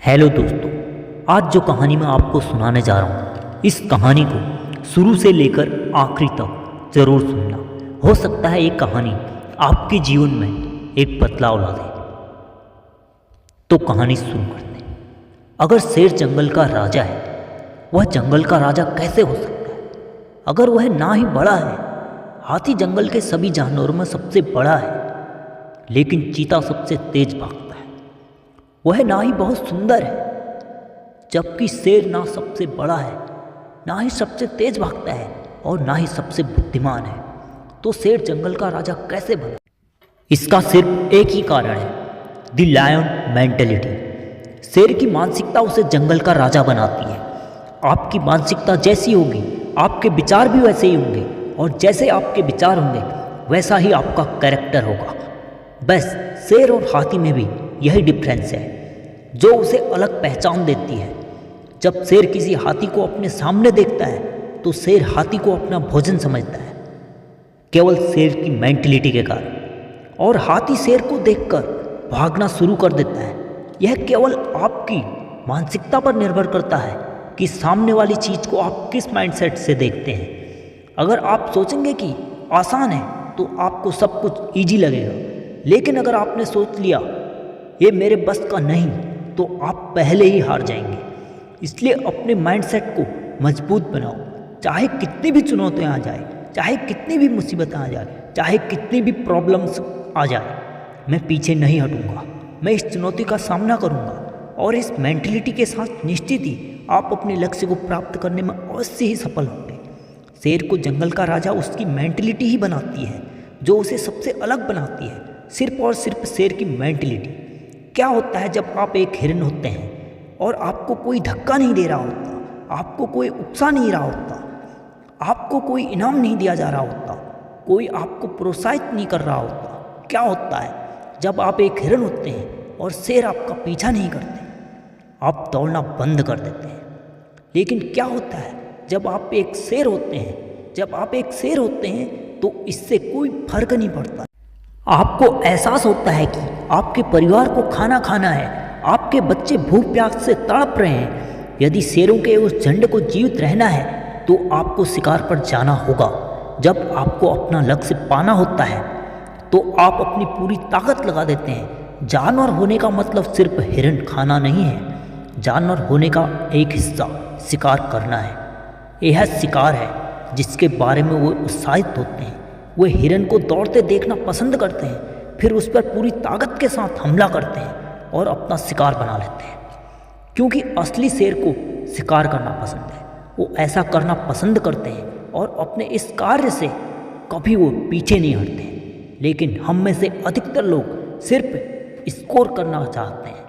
Hello दोस्तों, आज जो कहानी मैं आपको सुनाने जा रहा हूँ, इस कहानी को शुरू से लेकर आखिरी तक ज़रूर सुनना। हो सकता है ये कहानी आपके जीवन में एक बदलाव ला दे। तो कहानी शुरू करते हैं। अगर शेर जंगल का राजा है, वह जंगल का राजा कैसे हो सकता है? अगर वह ना ही बड़ा है, हाथी जंगल के सभी जानवरों में सबसे बड़ा है, लेकिन चीता सबसे तेज भागता है। वह ना ही बहुत सुंदर है, जबकि शेर ना सबसे बड़ा है, ना ही सबसे तेज भागता है और ना ही सबसे बुद्धिमान है। तो शेर जंगल का राजा कैसे बना? इसका सिर्फ एक ही कारण है, द लायन मेंटेलिटी। शेर की मानसिकता उसे जंगल का राजा बनाती है। आपकी मानसिकता जैसी होगी, आपके विचार भी वैसे ही होंगे, और जैसे आपके विचार होंगे वैसा ही आपका कैरेक्टर होगा। बस शेर और हाथी में भी यही डिफरेंस है जो उसे अलग पहचान देती है। जब शेर किसी हाथी को अपने सामने देखता है तो शेर हाथी को अपना भोजन समझता है, केवल शेर की मेंटलिटी के कारण, और हाथी शेर को देखकर भागना शुरू कर देता है। यह केवल आपकी मानसिकता पर निर्भर करता है कि सामने वाली चीज़ को आप किस माइंडसेट से देखते हैं। अगर आप सोचेंगे कि आसान है तो आपको सब कुछ ईजी लगेगा, लेकिन अगर आपने सोच लिया ये मेरे बस का नहीं, तो आप पहले ही हार जाएंगे। इसलिए अपने माइंडसेट को मजबूत बनाओ। चाहे कितनी भी चुनौतियाँ आ जाए, चाहे कितनी भी मुसीबतें आ जाए, चाहे कितनी भी प्रॉब्लम्स आ जाए, मैं पीछे नहीं हटूंगा। मैं इस चुनौती का सामना करूंगा, और इस मेंटलिटी के साथ निश्चित ही आप अपने लक्ष्य को प्राप्त करने में अवश्य ही सफल होंगे। शेर को जंगल का राजा उसकी मेंटलिटी ही बनाती है, जो उसे सबसे अलग बनाती है। सिर्फ और सिर्फ शेर की मेंटलिटी। क्या होता है जब आप एक हिरन होते हैं और आपको कोई धक्का नहीं दे रहा होता, आपको कोई उकसा नहीं रहा होता, आपको कोई इनाम नहीं दिया जा रहा होता, कोई आपको प्रोत्साहित नहीं कर रहा होता? क्या होता है जब आप एक हिरन होते हैं और शेर आपका पीछा नहीं करते? आप दौड़ना बंद कर देते हैं। लेकिन क्या होता है जब आप एक शेर होते हैं? जब आप एक शेर होते हैं तो इससे कोई फर्क नहीं पड़ता। आपको एहसास होता है कि आपके परिवार को खाना खाना है, आपके बच्चे भूख प्यास से तड़प रहे हैं। यदि शेरों के उस झुंड को जीवित रहना है तो आपको शिकार पर जाना होगा। जब आपको अपना लक्ष्य पाना होता है तो आप अपनी पूरी ताकत लगा देते हैं। जानवर होने का मतलब सिर्फ हिरन खाना नहीं है। जानवर होने का एक हिस्सा शिकार करना है। यह शिकार है जिसके बारे में वो उत्साहित होते हैं। वे हिरन को दौड़ते देखना पसंद करते हैं, फिर उस पर पूरी ताकत के साथ हमला करते हैं और अपना शिकार बना लेते हैं। क्योंकि असली शेर को शिकार करना पसंद है, वो ऐसा करना पसंद करते हैं और अपने इस कार्य से कभी वो पीछे नहीं हटते। लेकिन हम में से अधिकतर लोग सिर्फ स्कोर करना चाहते हैं।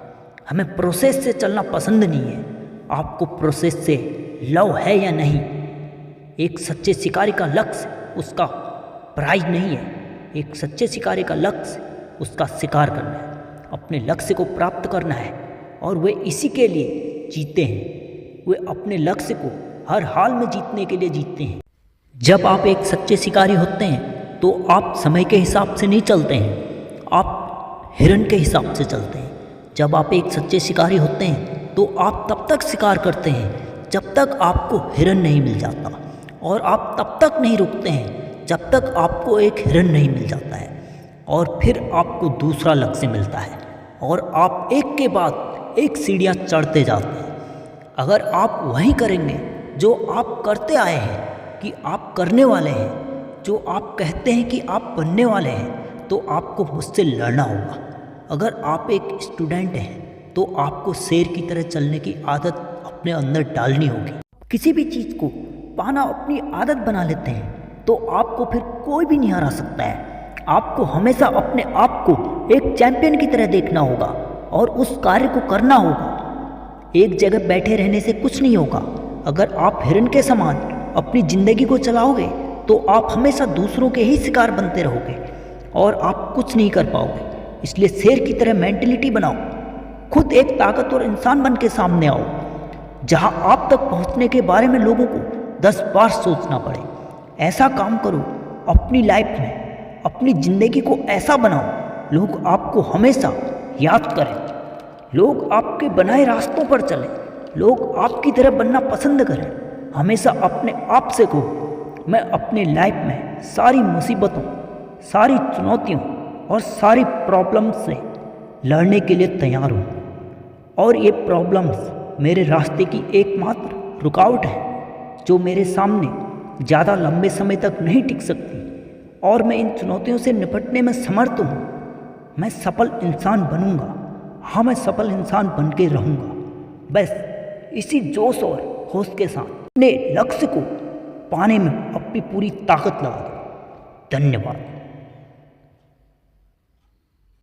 हमें प्रोसेस से चलना पसंद नहीं है। आपको प्रोसेस से लव है या नहीं? एक सच्चे शिकारी का लक्ष्य उसका प्राइज नहीं है। एक सच्चे शिकारी का लक्ष्य उसका शिकार करना है, अपने लक्ष्य को प्राप्त करना है, और वे इसी के लिए जीते हैं। वे अपने लक्ष्य को हर हाल में जीतने के लिए जीतते हैं। जब आप एक सच्चे शिकारी होते हैं तो आप समय के हिसाब से नहीं चलते हैं, आप हिरन के हिसाब से चलते हैं। जब आप एक सच्चे शिकारी होते हैं तो आप तब तक शिकार करते हैं जब तक आपको हिरन नहीं मिल जाता, और आप तब तक नहीं रुकते हैं जब तक आपको एक हिरन नहीं मिल जाता है, और फिर आपको दूसरा लक्ष्य मिलता है, और आप एक के बाद एक सीढ़ियाँ चढ़ते जाते हैं। अगर आप वही करेंगे जो आप करते आए हैं कि आप करने वाले हैं, जो आप कहते हैं कि आप बनने वाले हैं, तो आपको मुझसे लड़ना होगा। अगर आप एक स्टूडेंट हैं तो आपको शेर की तरह चलने की आदत अपने अंदर डालनी होगी। किसी भी चीज़ को पाना अपनी आदत बना लेते हैं तो आपको फिर कोई भी नहीं हरा सकता है। आपको हमेशा अपने आप को एक चैंपियन की तरह देखना होगा और उस कार्य को करना होगा। एक जगह बैठे रहने से कुछ नहीं होगा। अगर आप हिरन के समान अपनी ज़िंदगी को चलाओगे तो आप हमेशा दूसरों के ही शिकार बनते रहोगे और आप कुछ नहीं कर पाओगे। इसलिए शेर की तरह मेंटलिटी बनाओ। खुद एक ताकतवर इंसान बन के सामने आओ, जहाँ आप तक पहुँचने के बारे में लोगों को 10 बार सोचना पड़े। ऐसा काम करो अपनी लाइफ में, अपनी ज़िंदगी को ऐसा बनाओ लोग आपको हमेशा याद करें। लोग आपके बनाए रास्तों पर चलें, लोग आपकी तरह बनना पसंद करें। हमेशा अपने आप से कहो, मैं अपने लाइफ में सारी मुसीबतों, सारी चुनौतियों और सारी प्रॉब्लम्स से लड़ने के लिए तैयार हूँ, और ये प्रॉब्लम्स मेरे रास्ते की एकमात्र रुकावट है जो मेरे सामने ज़्यादा लंबे समय तक नहीं टिक सकती, और मैं इन चुनौतियों से निपटने में समर्थ हूँ। मैं सफल इंसान बनूंगा। हाँ, मैं सफल इंसान बन के रहूँगा। बस इसी जोश और होश के साथ अपने लक्ष्य को पाने में अपनी पूरी ताकत लगा दो। धन्यवाद।